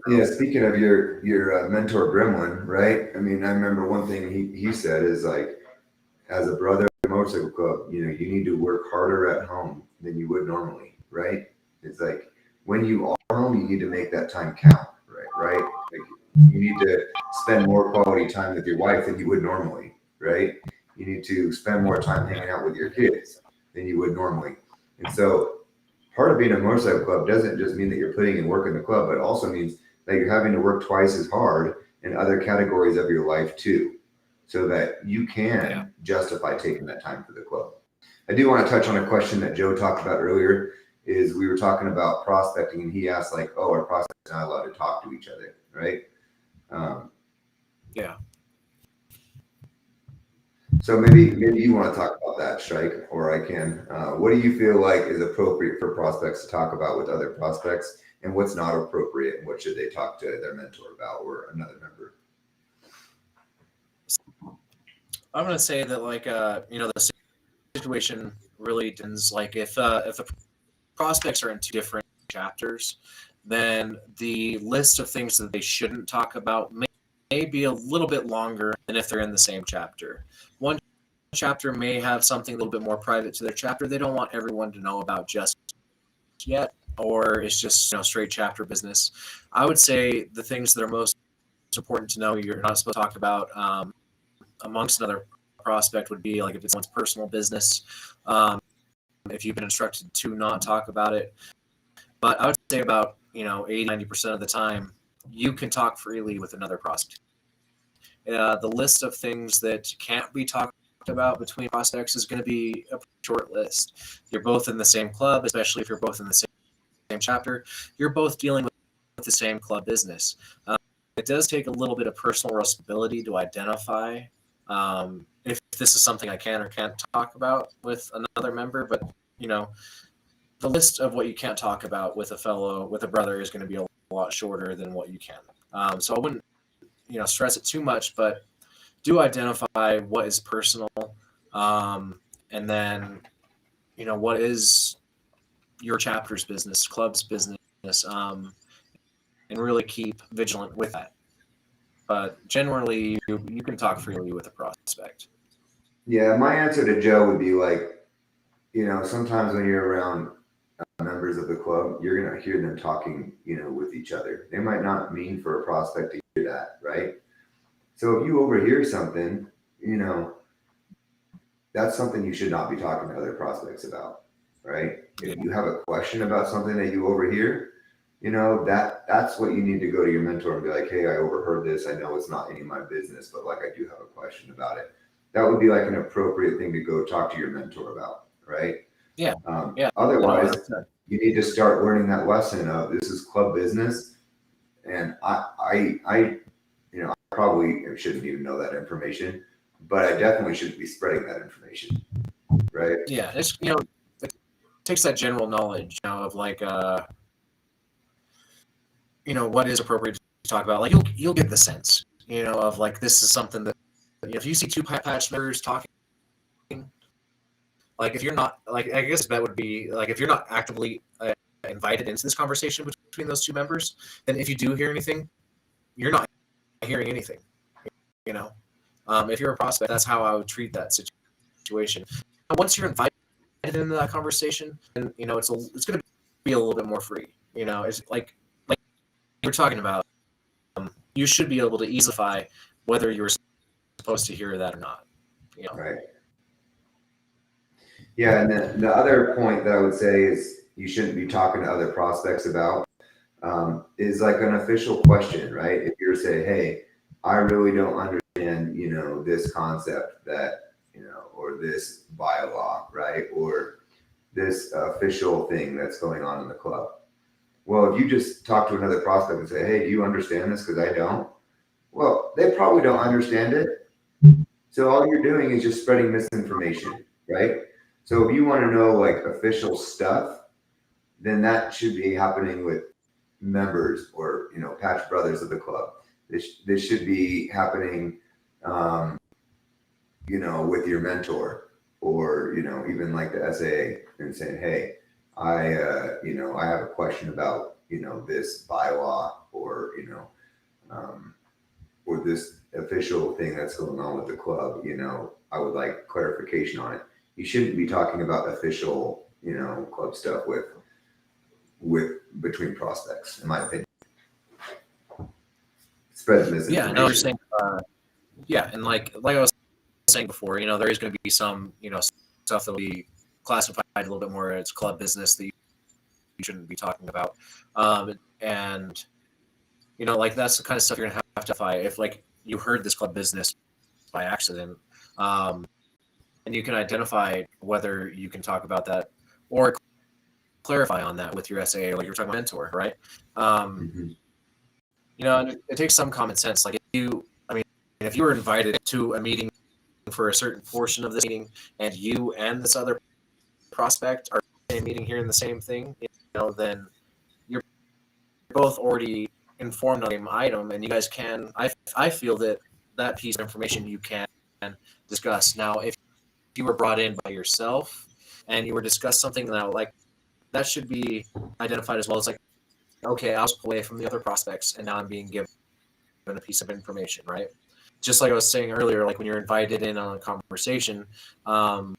Yeah, speaking of your mentor Gremlin, right? I mean, I remember one thing he said is like, as a brother in a motorcycle club, you need to work harder at home than you would normally, right? It's like when you are home, you need to make that time count, right? Like you need to spend more quality time with your wife than you would normally, right? You need to spend more time hanging out with your kids than you would normally. And so part of being a motorcycle club doesn't just mean that you're putting in work in the club, but it also means that you're having to work twice as hard in other categories of your life too, so that you can justify taking that time for the club. I do want to touch on a question that Joe talked about earlier. Is we were talking about prospecting, and he asked like, "Oh, are prospects not allowed to talk to each other?" Right? Um, Yeah. so maybe you want to talk about that, Strike, or I can. What do you feel like is appropriate for prospects to talk about with other prospects, and what's not appropriate, and what should they talk to their mentor about or another member? I'm gonna say that like the situation really depends. Like if the prospects are in two different chapters, then the list of things that they shouldn't talk about may be a little bit longer than if they're in the same chapter. One chapter may have something a little bit more private to their chapter they don't want everyone to know about just yet, or it's just straight chapter business. I would say the things that are most important to know you're not supposed to talk about amongst another prospect would be like if it's someone's personal business. If you've been instructed to not talk about it. But I would say about 80-90% of the time, you can talk freely with another prospect. The list of things that can't be talked about between prospects is going to be a short list. You're both in the same club, especially if you're both in the same chapter. You're both dealing with the same club business. It does take a little bit of personal responsibility to identify if this is something I can or can't talk about with another member, but the list of what you can't talk about with a brother is going to be a lot shorter than what you can. So I wouldn't stress it too much, but do identify what is personal, and then what is your chapter's business, club's business, and really keep vigilant with that. But generally, you can talk freely with a prospect. Yeah, my answer to Joe would be like, sometimes when you're around members of the club, you're gonna hear them talking, with each other. They might not mean for a prospect to hear that, right? So if you overhear something, that's something you should not be talking to other prospects about, right? Yeah. If you have a question about something that you overhear, that's what you need to go to your mentor and be like, hey, I overheard this. I know it's not any of my business, but like I do have a question about it. That would be like an appropriate thing to go talk to your mentor about, right? Yeah. Yeah. Otherwise, you need to start learning that lesson of this is club business, and I probably shouldn't even know that information, but I definitely shouldn't be spreading that information, right? Yeah. It's it takes that general knowledge of like what is appropriate to talk about. Like you'll get the sense of like this is something that if you see two patch members talking, like if you're not like I guess that would be like if you're not actively invited into this conversation between those two members, then if you do hear anything, you're not hearing anything. If you're a prospect, that's how I would treat that situation. Once you're invited into that conversation, then it's going to be a little bit more free. It's like you're talking about. You should be able to easify whether you were supposed to hear that or not. Right. Yeah, and then the other point that I would say is you shouldn't be talking to other prospects about is like an official question, right? If you're saying, hey, I really don't understand, this concept that, or this bylaw, right? Or this official thing that's going on in the club. Well, if you just talk to another prospect and say, hey, do you understand this? Because I don't. Well, they probably don't understand it. So all you're doing is just spreading misinformation, right? So if you want to know like official stuff, then that should be happening with members or patch brothers of the club. This should be happening, with your mentor or even like the SAA and saying, hey, I have a question about this bylaw or or this official thing that's going on with the club. I would like clarification on it. You shouldn't be talking about official club stuff with between prospects, in my opinion. Spreads misinformation. Yeah, no, you're saying, and like I was saying before, there is going to be some stuff that will be classified a little bit more as club business that you shouldn't be talking about, and like that's the kind of stuff you're gonna have to fight if like you heard this club business by accident. and you can identify whether you can talk about that or clarify on that with your SAA, like you were talking about mentor, right? Mhm. And it takes some common sense. Like if you were invited to a meeting for a certain portion of this meeting, and you and this other prospect are in a meeting hearing the same thing, then you're both already informed on the same item, and you guys can. I feel that piece of information you can discuss. Now, if you were brought in by yourself and you were discuss something now, like that should be identified as well as like, okay, I was away from the other prospects, and now I'm being given a piece of information, right? Just like I was saying earlier, like when you're invited in on a conversation, then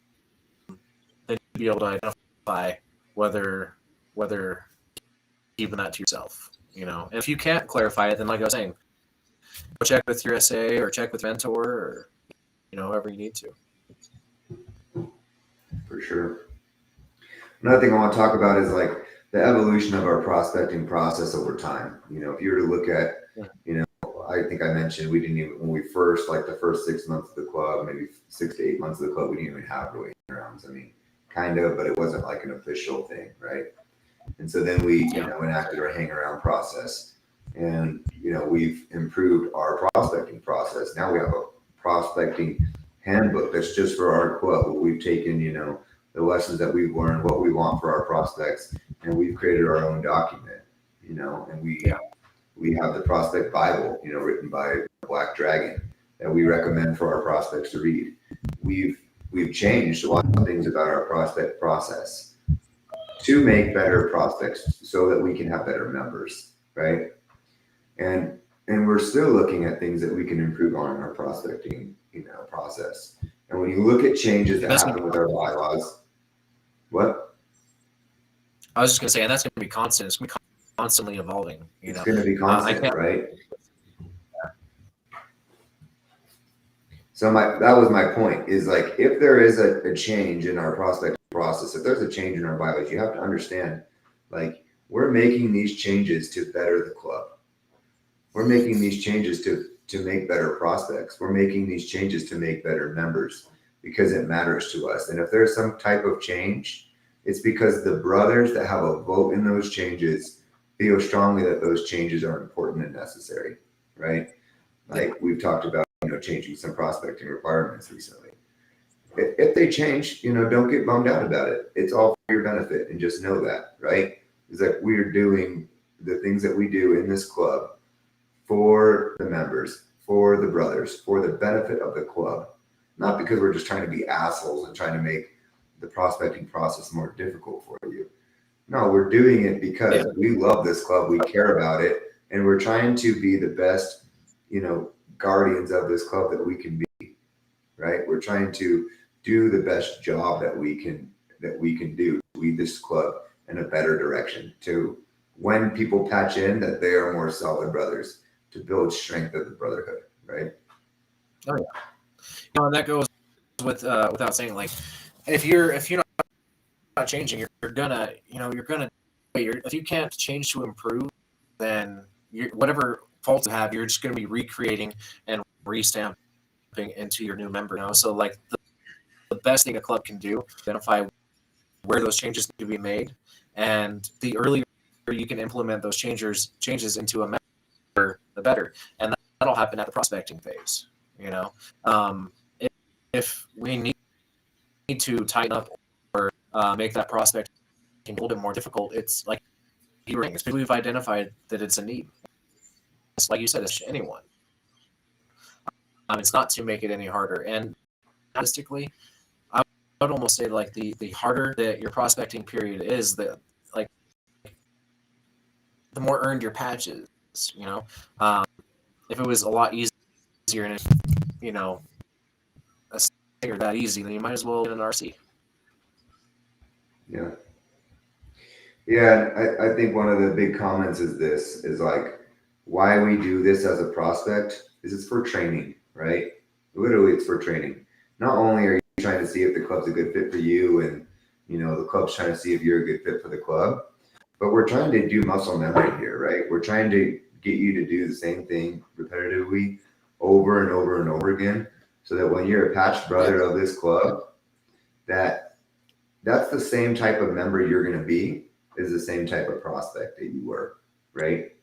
you'll be able to identify whether keeping that to yourself. And if you can't clarify it, then like I was saying, go check with your SA or check with mentor or whoever you need to. For sure. Another thing I want to talk about is like the evolution of our prospecting process over time. If you were to look at, I think I mentioned we didn't even, when we first, like the first 6 months of the club, maybe 6 to 8 months of the club, we didn't even have really rounds. I mean, kind of, but it wasn't like an official thing, right? And so then we, enacted our hang around process, and we've improved our prospecting process. Now we have a prospecting handbook that's just for our club. We've taken, the lessons that we've learned, what we want for our prospects, and we've created our own document, and we have the prospect Bible, written by Black Dragon that we recommend for our prospects to read. We've changed a lot of things about our prospect process to make better prospects so that we can have better members, right? And we're still looking at things that we can improve on in our prospecting, process. And when you look at changes that happen with our bylaws, what? I was just gonna say, and that's gonna be constant. It's gonna be constantly evolving. It's going to be constant, right? So that was my point, is like, if there is a change in our prospecting process, if there's a change in our bylaws, you have to understand, like, we're making these changes to better the club. We're making these changes to make better prospects. We're making these changes to make better members because it matters to us. And if there's some type of change, it's because the brothers that have a vote in those changes feel strongly that those changes are important and necessary, right? Like we've talked about, changing some prospecting requirements recently. If they change, don't get bummed out about it. It's all for your benefit, and just know that, right? Is that we're doing the things that we do in this club for the members, for the brothers, for the benefit of the club, not because we're just trying to be assholes and trying to make the prospecting process more difficult for you. No, we're doing it because we love this club, we care about it, and we're trying to be the best, guardians of this club that we can be, right? We're trying to do the best job that we can do to lead this club in a better direction, to when people patch in, that they are more solid brothers, to build strength of the brotherhood, right? Oh yeah. And that goes with without saying, like, if you're not changing, you're gonna if you can't change to improve, then whatever faults you have, you're just going to be recreating and restamping into your new member now. So like the best thing a club can do, identify where those changes need to be made, and the earlier you can implement those changes into a member, the better. And that'll happen at the prospecting phase. If we need to tighten up or make that prospecting a little bit more difficult, it's like it's because we've identified that it's a need. It's like you said, it's anyone. It's not to make it any harder. And realistically, I would almost say like the harder that your prospecting period is, the more earned your patch is. If it was a lot easier and a stinger that easy, then you might as well get an RC. Yeah. Yeah, I think one of the big comments is like, why we do this as a prospect is it's for training, right? Literally, it's for training. Not only are you trying to see if the club's a good fit for you, and the club's trying to see if you're a good fit for the club, but we're trying to do muscle memory here, right? We're trying to get you to do the same thing repetitively over and over and over again, so that when you're a patched brother of this club, that's the same type of member you're going to be is the same type of prospect that you were, right?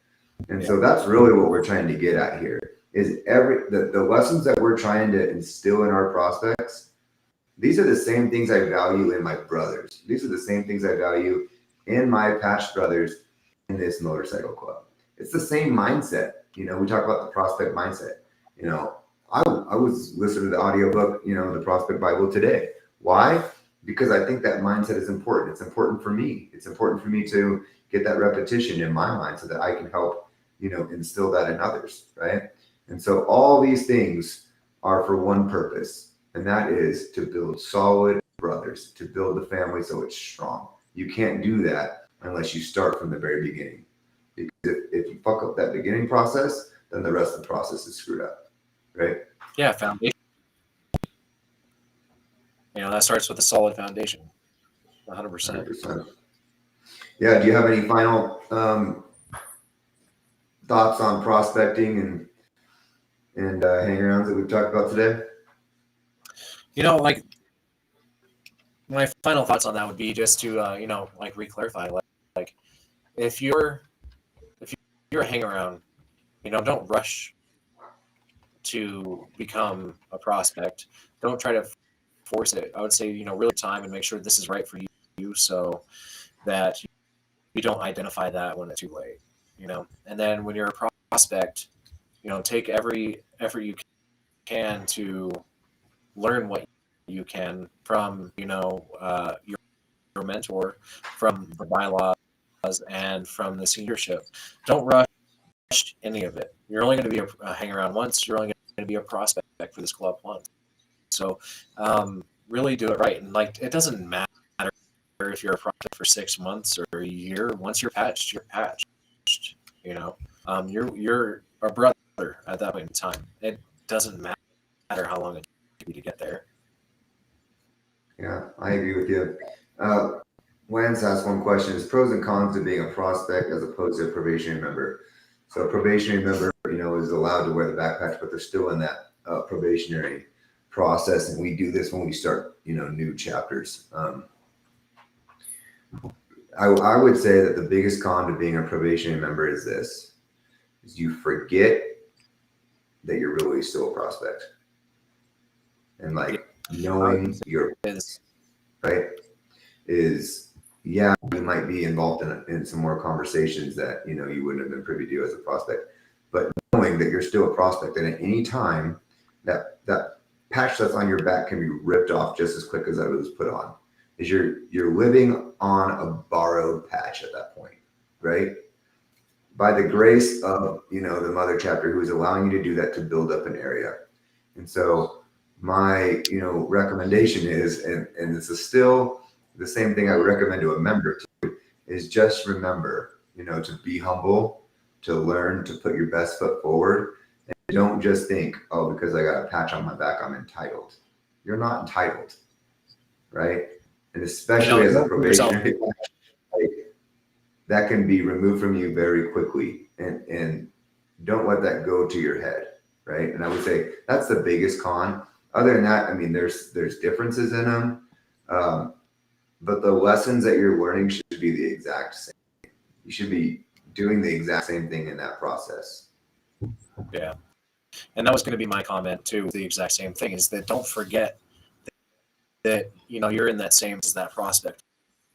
And so that's really what we're trying to get at here is the lessons that we're trying to instill in our prospects. These are the same things I value in my brothers. These are the same things I value in my patch brothers in this motorcycle club. It's the same mindset. We talk about the prospect mindset. I was listening to the audiobook, the Prospect Bible today. Why? Because I think that mindset is important. It's important for me. It's important for me to get that repetition in my mind so that I can help, instill that in others, right? And so all these things are for one purpose, and that is to build solid brothers, to build the family so it's strong. You can't do that unless you start from the very beginning. Because if you fuck up that beginning process, then the rest of the process is screwed up, right? Yeah, foundation. That starts with a solid foundation. 100%. 100%. Yeah. Do you have any final thoughts on prospecting and hangarounds that we've talked about today? Like my final thoughts on that would be just to like re-clarify, like if you're a hangaround, don't rush to become a prospect. Don't try to force it. I would say, really time and make sure this is right for you so that you don't identify that when it's too late, And then when you're a prospect, take every effort you can to learn what you can from, your mentor, from the bylaws and from the seniorship. Don't rush any of it. You're only going to be a hang around once. You're only going to be a prospect for this club once. So really do it right. And it doesn't matter if you're a prospect for 6 months or a year. Once you're patched, you're patched. You're a brother at that point in time. It doesn't matter how long it took you to get there. Yeah, I agree with you. Lance asked one question: is pros and cons to being a prospect as opposed to a probationary member? So a probationary member, is allowed to wear the backpatch, but they're still in that probationary process, and we do this when we start, new chapters. I would say that the biggest con to being a probationary member is this: is you forget that you're really still a prospect, and knowing your right is, yeah, you might be involved in some more conversations that you wouldn't have been privy to as a prospect, but knowing that you're still a prospect, and at any time that patch that's on your back can be ripped off just as quick as it was put on, is you're living on a borrowed patch at that point, right? By the grace of the mother chapter who is allowing you to do that, to build up an area. And so my recommendation is, and this is still the same thing I would recommend to a member too, is just remember to be humble, to learn to put your best foot forward, and don't just think, oh, because I got a patch on my back I'm entitled. You're not entitled, right? And especially as a probationary, that can be removed from you very quickly, and don't let that go to your head, right? And I would say that's the biggest con. Other than that, I mean, there's differences in them, but the lessons that you're learning should be the exact same. You should be doing the exact same thing in that process. Yeah, and that was going to be my comment too. The exact same thing is that don't forget that you're in that same as that prospect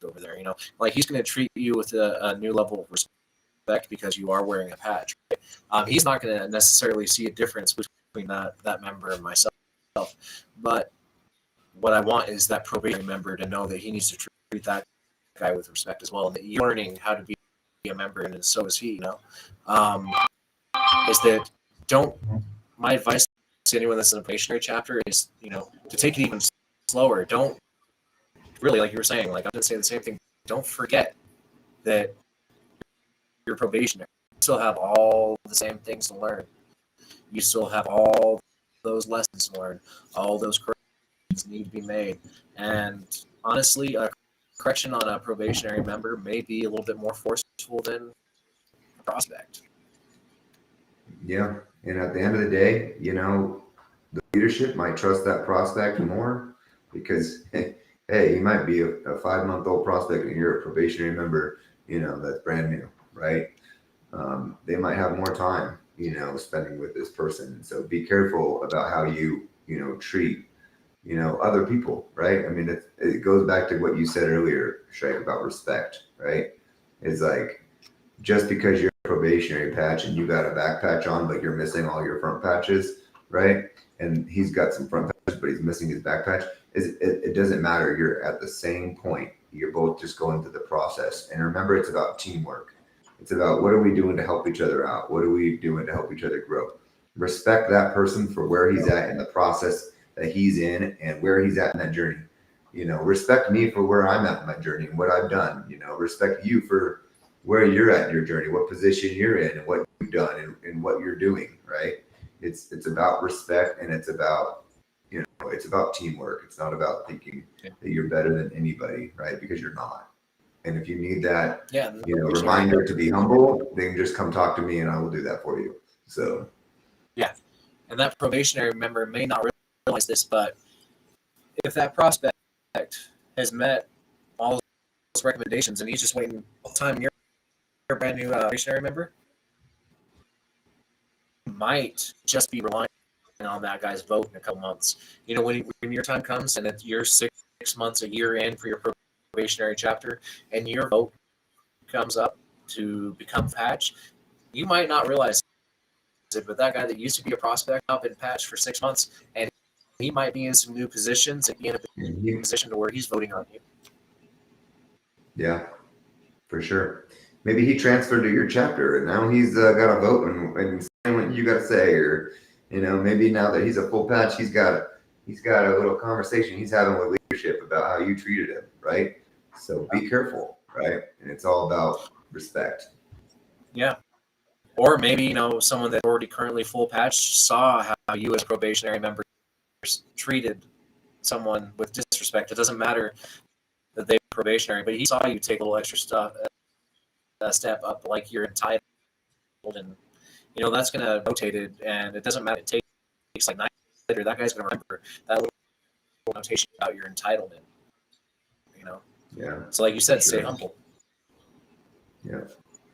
over there. He's going to treat you with a new level of respect because you are wearing a patch. Right? He's not going to necessarily see a difference between that member and myself. But what I want is that probationary member to know that he needs to treat that guy with respect as well, and that you're learning how to be a member, and so is he. Is that don't. My advice to anyone that's in a probationary chapter is, to take it even slower. Don't really, like you were saying, I'm going to say the same thing. Don't forget that you're probationary. You still have all the same things to learn. You still have all those lessons to learn. All those corrections need to be made. And honestly, a correction on a probationary member may be a little bit more forceful than a prospect. Yeah. And at the end of the day, the leadership might trust that prospect more because, hey, hey, you might be a 5-month-old prospect and you're a probationary member, that's brand new, right? They might have more time, spending with this person. So be careful about how you, treat, other people, right? I mean, it goes back to what you said earlier, Shrek, about respect, right? It's like, just because you're a probationary patch and you got a back patch on, but you're missing all your front patches, right? And he's got some front patches, but he's missing his back patch. It doesn't matter. You're at the same point. You're both just going through the process. And remember, it's about teamwork. It's about what are we doing to help each other out? What are we doing to help each other grow? Respect that person for where he's at in the process that he's in and where he's at in that journey. Respect me for where I'm at in my journey and what I've done. Respect you for where you're at in your journey, what position you're in, and what you've done and what you're doing, right? It's about respect, and it's about teamwork. It's not about thinking that you're better than anybody, right? Because you're not. And if you need that, reminder to be humble, then just come talk to me, and I will do that for you. So, yeah, and that probationary member may not realize this, but if that prospect has met all those recommendations and he's just waiting all the time, and you're a brand new probationary member, might just be relying on that guy's vote in a couple months. When your time comes and you're 6 months, a year in for your probationary chapter, and your vote comes up to become patch, you might not realize it, but that guy that used to be a prospect up in patch for 6 months, and he might be in some new positions and be in a position to where he's voting on you. Yeah, for sure. Maybe he transferred to your chapter and now he's got a vote and saying what you got to say, or maybe now that he's a full patch, he's got a little conversation he's having with leadership about how you treated him, right? So be careful, right? And it's all about respect. Yeah. Or maybe someone that's already currently full patch saw how you as probationary members treated someone with disrespect. It doesn't matter that they're probationary, but he saw you take a little extra step up like you're entitled, and that's going to rotate it, and it doesn't matter. It takes like 9 years later, that guy's going to remember that little notation about your entitlement. Yeah. So like you said, sure. Stay humble. Yeah.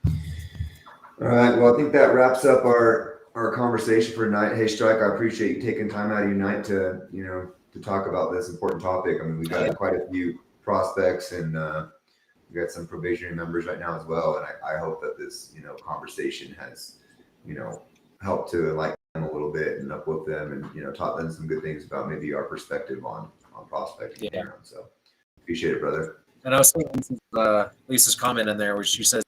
All right. Well, I think that wraps up our conversation for tonight. Hey, Strike, I appreciate you taking time out of your night to to talk about this important topic. I mean, we got quite a few prospects and we got some probationary members right now as well, and I hope that this conversation has helped to enlighten them a little bit and uplift them, and taught them some good things about maybe our perspective on prospecting. Yeah. So appreciate it, brother. And I was thinking Lisa's comment in there where she says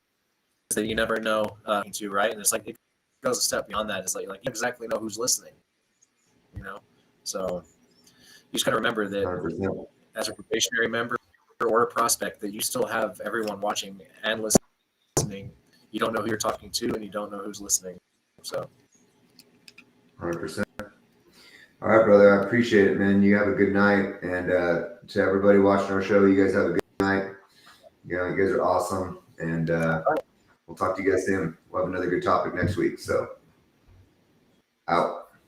that you never know to, right? And it's like it goes a step beyond that. It's like you exactly know who's listening. So you just gotta remember that 100%. as a probationary member or a prospect, that you still have everyone watching and listening. You don't know who you're talking to, and you don't know who's listening. So 100%. All right, brother. I appreciate it, man. You have a good night, and to everybody watching our show, you guys have a good night. You guys are awesome, and we'll talk to you guys soon. We'll have another good topic next week. So, out.